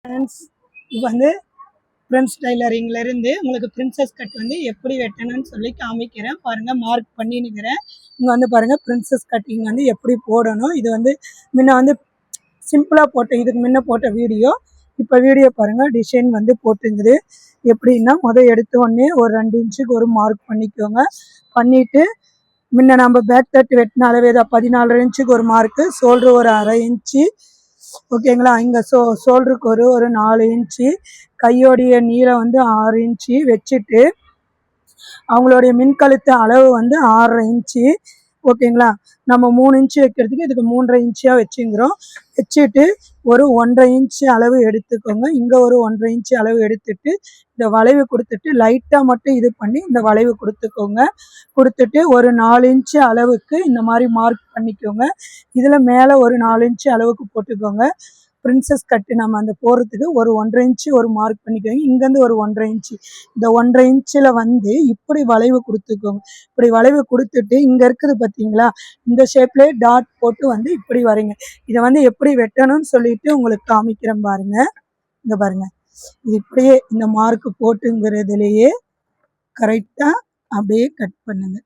Friends இது வந்து friends டைலரிங்லேருந்து உங்களுக்கு பிரின்சஸ் கட் வந்து எப்படி வெட்டணும்னு சொல்லி காமிக்கிறேன் பாருங்கள். மார்க் பண்ணினுக்கிறேன். இங்கே வந்து பாருங்கள் பிரின்சஸ் கட்டிங் வந்து எப்படி போடணும். இது வந்து முன்ன வந்து சிம்பிளாக போட்ட இதுக்கு முன்ன போட்ட வீடியோ. இப்போ வீடியோ பாருங்கள் டிசைன் வந்து போட்டுங்குது. எப்படின்னா எடுத்த உடனே ஒரு 2 இன்ச்சுக்கு ஒரு மார்க் பண்ணிக்கோங்க. பண்ணிவிட்டு முன்ன நம்ம பேக் தட்டு வெட்டின அளவே தான் 14 இன்ச்சுக்கு ஒரு மார்க்கு, ஷோல்ட்ரு ஒரு 1/2 இன்ச்சு ஓகேங்களா. இங்கே ஷோல்டருக்கு ஒரு 4 இன்ச்சு, கையோடைய நீளம் வந்து 6 இன்ச்சு வச்சுட்டு அவங்களுடைய மின்கழுத்து அளவு வந்து 6.5 இன்ச்சு ஓகேங்களா. நம்ம 3 இன்ச்சு வைக்கிறதுக்கு இதுக்கு 3.5 இன்ச்சியாக வச்சுங்கிறோம். வச்சுட்டு ஒரு 1.5 இன்ச்சு அளவு எடுத்துக்கோங்க. இங்கே ஒரு 1.5 இன்ச்சு அளவு எடுத்துட்டு இந்த வளைவு கொடுத்துட்டு லைட்டாக மட்டும் இது பண்ணி இந்த வளைவு கொடுத்துக்கோங்க. கொடுத்துட்டு ஒரு 4 இன்ச்சு அளவுக்கு இந்த மாதிரி மார்க் பண்ணிக்கோங்க. இதில் மேலே ஒரு 4 இன்ச்சு அளவுக்கு போட்டுக்கோங்க. பிரின்சஸ் கட்டு நம்ம அந்த போகிறதுக்கு ஒரு 1.5 இன்ச்சு ஒரு மார்க் பண்ணிக்கோங்க. இங்கேருந்து ஒரு 1.5 இன்ச்சு, இந்த 1.5 இன்ச்சில் வந்து இப்படி வளைவு கொடுத்துக்கோங்க. இப்படி வளைவு கொடுத்துட்டு இங்கே இருக்குது பார்த்தீங்களா, இந்த ஷேப்லேயே டாட் போட்டு வந்து இப்படி வரீங்க. இதை வந்து எப்படி வெட்டணும்னு சொல்லிட்டு உங்களுக்கு காமிக்கிறேன் பாருங்கள். இங்கே பாருங்கள், இது இப்படியே இந்த மார்க்கு போட்டுங்கிறதுலையே கரெக்டாக அப்படியே கட் பண்ணுங்க.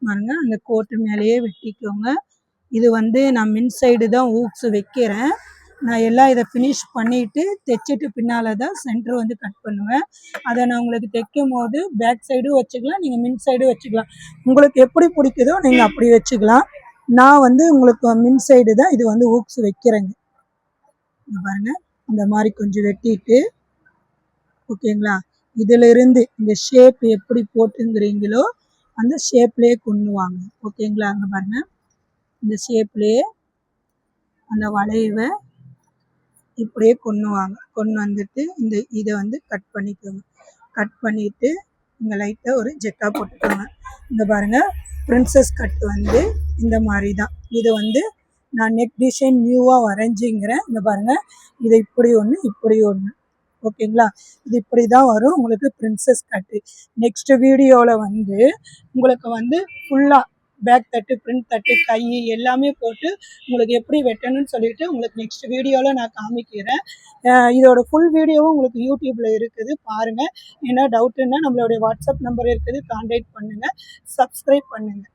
பாருங்க, அந்த கோட்டு மேலேயே வெட்டிக்கோங்க. இது வந்து நான் மின் சைடு தான் ஊக்ஸ் வைக்கிறேன். நான் எல்லாம் இதை ஃபினிஷ் பண்ணிவிட்டு தைச்சிட்டு பின்னால் தான் சென்டர் வந்து கட் பண்ணுவேன். அதை நான் உங்களுக்கு தைக்கும் போது பேக் சைடும் வச்சுக்கலாம், நீங்கள் மின் சைடும் வச்சுக்கலாம். உங்களுக்கு எப்படி பிடிக்குதோ நீங்கள் அப்படி வச்சுக்கலாம். நான் வந்து உங்களுக்கு மின் சைடு தான் இது வந்து ஊக்ஸ் வைக்கிறேங்க. பாருங்கள், இந்த மாதிரி கொஞ்சம் வெட்டிட்டு ஓகேங்களா. இதிலிருந்து இந்த ஷேப் எப்படி போட்டுங்கிறீங்களோ அந்த ஷேப்லேயே கொண்டு வாங்க ஓகேங்களா. அங்கே பாருங்கள், இந்த ஷேப்லேயே அந்த வளைவை இப்படியே கொண்டு வாங்க. கொண்டு வந்துட்டு இதை வந்து கட் பண்ணிக்கோங்க. கட் பண்ணிவிட்டு இங்கே லைட்டாக ஒரு ஜெக்கா போட்டுக்கோங்க. இங்கே பாருங்கள், பிரின்சஸ் கட் வந்து இந்த மாதிரி தான். இது வந்து நான் நெக் டிசைன் நியூவாக வரைஞ்சிங்கிறேன். இங்கே பாருங்கள், இது இப்படி ஒன்று இப்படி ஒன்று ஓகேங்களா. இது இப்படி தான் வரும் உங்களுக்கு பிரின்சஸ் கட்டு. நெக்ஸ்ட் வீடியோவில் வந்து உங்களுக்கு வந்து ஃபுல்லாக பேக் தட்டு, பிரிண்ட் தட்டு, கை எல்லாமே போட்டு உங்களுக்கு எப்படி வெட்டணும்னு சொல்லிட்டு உங்களுக்கு நெக்ஸ்ட் வீடியோவில் நான் காமிக்கிறேன். இதோட ஃபுல் வீடியோவும் உங்களுக்கு யூடியூப்பில் இருக்குது பாருங்கள். என்ன டவுட்டுன்னா நம்மளுடைய வாட்ஸ்அப் நம்பர் இருக்குது, கான்டாக்ட் பண்ணுங்கள், சப்ஸ்கிரைப் பண்ணுங்கள்.